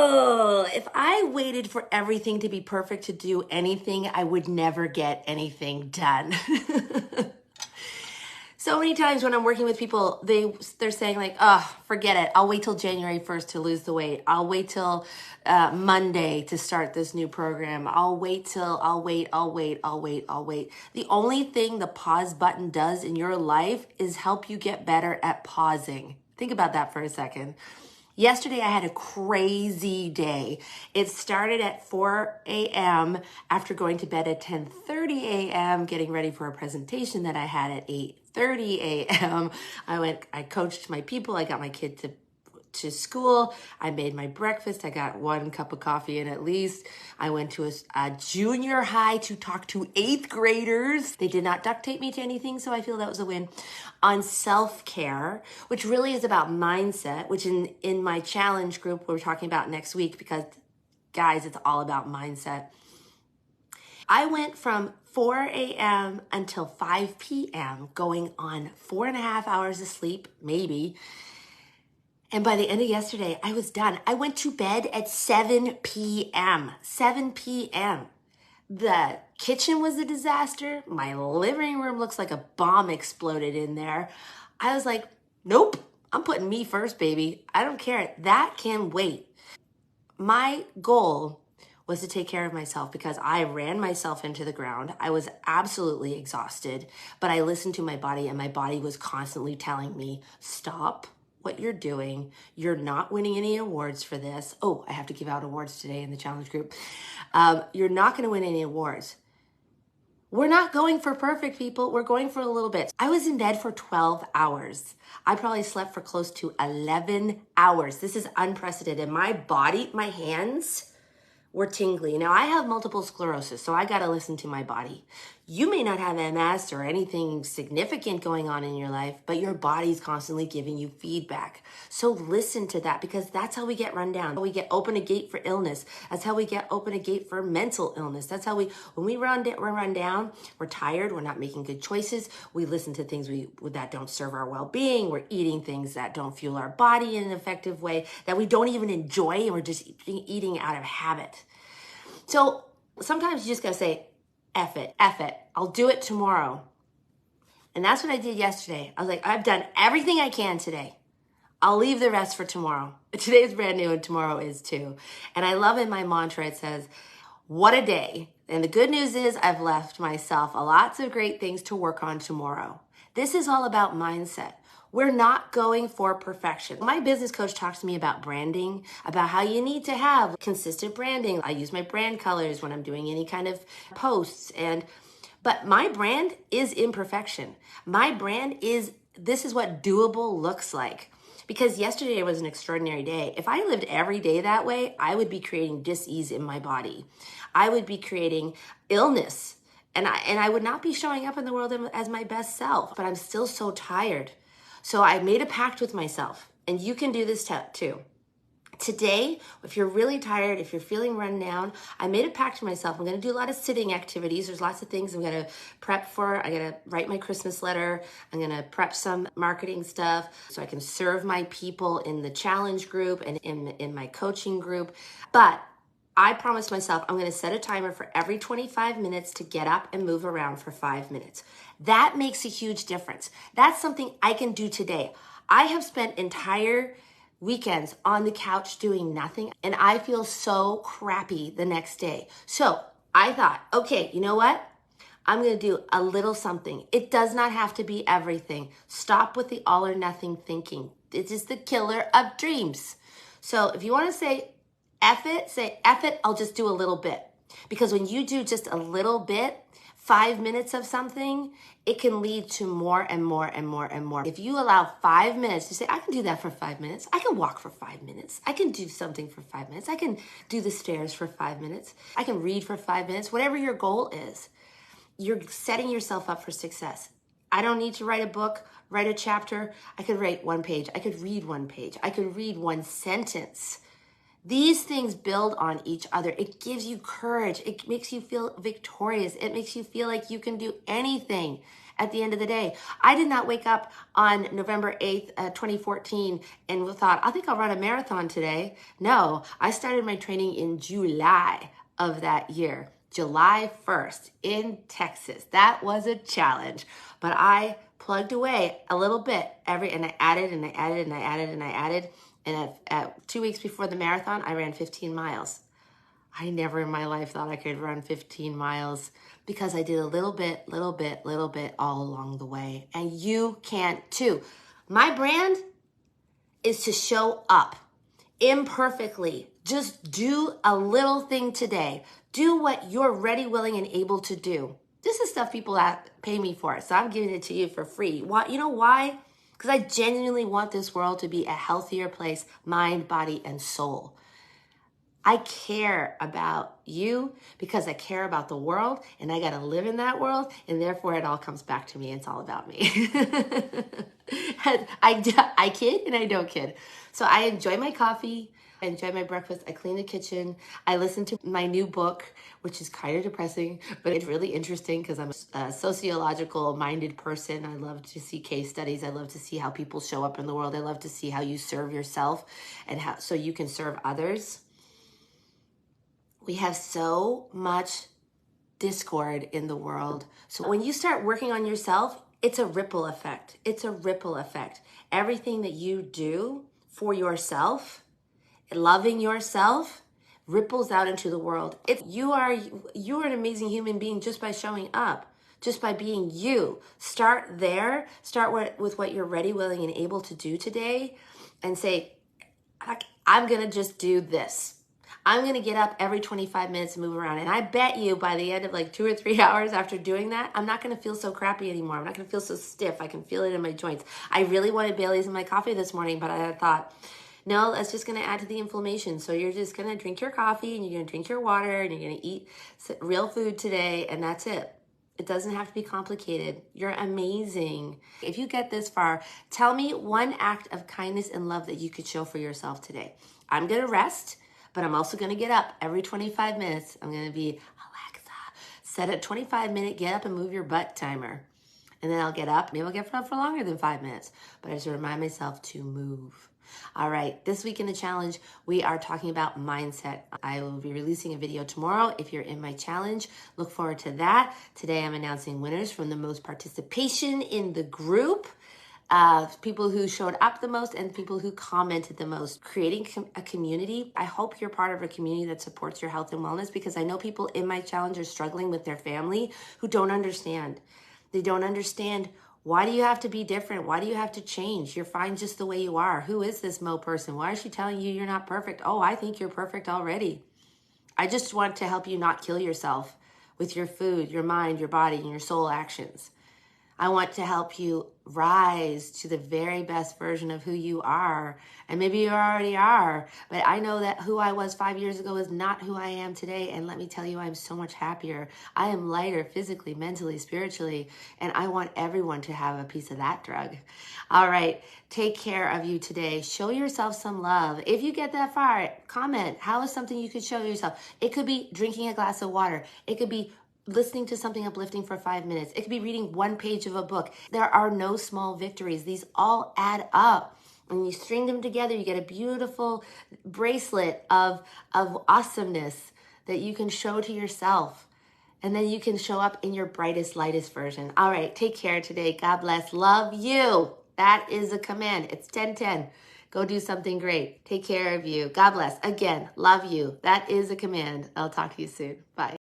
Oh, if I waited for everything to be perfect to do anything, I would never get anything done. So many times when I'm working with people, they're saying like, oh, forget it. I'll wait till January 1st to lose the weight. I'll wait till Monday to start this new program. I'll wait. The only thing the pause button does in your life is help you get better at pausing. Think about that for a second. Yesterday, I had a crazy day. It started at 4 a.m. after going to bed at 10:30 a.m., getting ready for a presentation that I had at 8:30 a.m. I coached my people. I got my kid to school. I made my breakfast. I got 1 cup of coffee in at least. I went to a junior high to talk to 8th graders. They did not duct tape me to anything, so I feel that was a win. On self-care, which really is about mindset, which in my challenge group we're talking about next week, because guys, it's all about mindset. I went from 4 a.m. until 5 p.m. going on 4.5 hours of sleep, maybe. And by the end of yesterday, I was done. I went to bed at 7 p.m. 7 p.m. The kitchen was a disaster. My living room looks like a bomb exploded in there. I was like, nope, I'm putting me first, baby. I don't care. That can wait. My goal was to take care of myself because I ran myself into the ground. I was absolutely exhausted, but I listened to my body, and my body was constantly telling me, stop what you're doing. You're not winning any awards for this. Oh, I have to give out awards today in the challenge group. You're not going to win any awards. We're not going for perfect, people. We're going for a little bit. I was in bed for 12 hours. I probably slept for close to 11 hours. This is unprecedented. My body, my hands were tingly. Now, I have multiple sclerosis, so I got to listen to my body. You may not have MS or anything significant going on in your life, but your body's constantly giving you feedback. So listen to that, because that's how we get run down. We get open a gate for illness. That's how we get open a gate for mental illness. That's how when we run down, we're tired, we're not making good choices. We listen to things that don't serve our well-being. We're eating things that don't fuel our body in an effective way, that we don't even enjoy, and we're just eating out of habit. So sometimes you just gotta say, F it, I'll do it tomorrow. And that's what I did yesterday. I was like, I've done everything I can today. I'll leave the rest for tomorrow. Today's brand new and tomorrow is too. And I love in my mantra, it says, what a day. And the good news is I've left myself lots of great things to work on tomorrow. This is all about mindset. We're not going for perfection. My business coach talks to me about branding, about how you need to have consistent branding. I use my brand colors when I'm doing any kind of posts. But my brand is imperfection. My brand is, this is what doable looks like. Because yesterday was an extraordinary day. If I lived every day that way, I would be creating dis-ease in my body. I would be creating illness. And I would not be showing up in the world as my best self. But I'm still so tired. So I made a pact with myself, and you can do this too. Today, if you're really tired, if you're feeling run down, I made a pact to myself. I'm going to do a lot of sitting activities. There's lots of things I'm going to prep for. I'm going to write my Christmas letter. I'm going to prep some marketing stuff so I can serve my people in the challenge group and in my coaching group. But I promised myself I'm going to set a timer for every 25 minutes to get up and move around for 5 minutes. That makes a huge difference. That's something I can do today. I have spent entire weekends on the couch doing nothing, and I feel so crappy the next day. So I thought, okay, you know what? I'm going to do a little something. It does not have to be everything. Stop with the all or nothing thinking. It is the killer of dreams. So if you want to say F it, say F it, I'll just do a little bit. Because when you do just a little bit, 5 minutes of something, it can lead to more and more and more and more. If you allow 5 minutes, you say, I can do that for 5 minutes. I can walk for 5 minutes. I can do something for 5 minutes. I can do the stairs for 5 minutes. I can read for 5 minutes. Whatever your goal is, you're setting yourself up for success. I don't need to write a book, write a chapter. I could write 1 page. I could read 1 page. I could read 1 sentence. These things build on each other. It gives you courage. It makes you feel victorious. It makes you feel like you can do anything. at the end of the day. I did not wake up on November 8th, 2014 and thought, I think I'll run a marathon today. No, I started my training in July of that year. July 1st in Texas. That was a challenge, but I plugged away a little bit and I added and I added and I added and I added. And at 2 weeks before the marathon, I ran 15 miles. I never in my life thought I could run 15 miles because I did a little bit all along the way. And you can too. My brand is to show up imperfectly. Just do a little thing today. Do what you're ready, willing, and able to do. This is stuff people pay me for, so I'm giving it to you for free. Why? You know why? Because I genuinely want this world to be a healthier place, mind, body, and soul. I care about you because I care about the world, and I got to live in that world, and therefore it all comes back to me. It's all about me. I kid and I don't kid. So I enjoy my coffee. I enjoy my breakfast. I clean the kitchen. I listen to my new book, which is kind of depressing, but it's really interesting because I'm a sociological minded person. I love to see case studies. I love to see how people show up in the world. I love to see how you serve yourself and how so you can serve others. We have so much discord in the world. So when you start working on yourself, it's a ripple effect. It's a ripple effect. Everything that you do for yourself, loving yourself, ripples out into the world. You are an amazing human being just by showing up, just by being you. Start there. Start with what you're ready, willing, and able to do today, and say, I'm going to just do this. I'm going to get up every 25 minutes and move around. And I bet you by the end of like 2 or 3 hours after doing that, I'm not going to feel so crappy anymore. I'm not going to feel so stiff. I can feel it in my joints. I really wanted Bailey's in my coffee this morning, but I thought, no, that's just going to add to the inflammation. So you're just going to drink your coffee and you're going to drink your water and you're going to eat real food today. And that's it. It doesn't have to be complicated. You're amazing. If you get this far, tell me one act of kindness and love that you could show for yourself today. I'm going to rest, but I'm also going to get up every 25 minutes. I'm going to be, Alexa, set a 25-minute get up and move your butt timer. And then I'll get up. Maybe I'll get up for longer than 5 minutes. But I just remind myself to move. All right, this week in the challenge, we are talking about mindset. I will be releasing a video tomorrow. If you're in my challenge, look forward to that. Today, I'm announcing winners from the most participation in the group. People who showed up the most and people who commented the most. Creating a community. I hope you're part of a community that supports your health and wellness, because I know people in my challenge are struggling with their family who don't understand. They don't understand, why do you have to be different? Why do you have to change? You're fine just the way you are. Who is this Mo person? Why is she telling you you're not perfect? Oh, I think you're perfect already. I just want to help you not kill yourself with your food, your mind, your body, and your soul actions. I want to help you rise to the very best version of who you are. And maybe you already are, but I know that who I was 5 years ago is not who I am today. And let me tell you, I'm so much happier. I am lighter physically, mentally, spiritually, and I want everyone to have a piece of that drug. All right, take care of you today. Show yourself some love. If you get that far, comment. How is something you could show yourself? It could be drinking a glass of water. It could be listening to something uplifting for 5 minutes. It could be reading 1 page of a book. There are no small victories. These all add up. When you string them together, you get a beautiful bracelet of awesomeness that you can show to yourself. And then you can show up in your brightest, lightest version. All right, take care today. God bless. Love you. That is a command. It's 10:10. Go do something great. Take care of you. God bless. Again, love you. That is a command. I'll talk to you soon. Bye.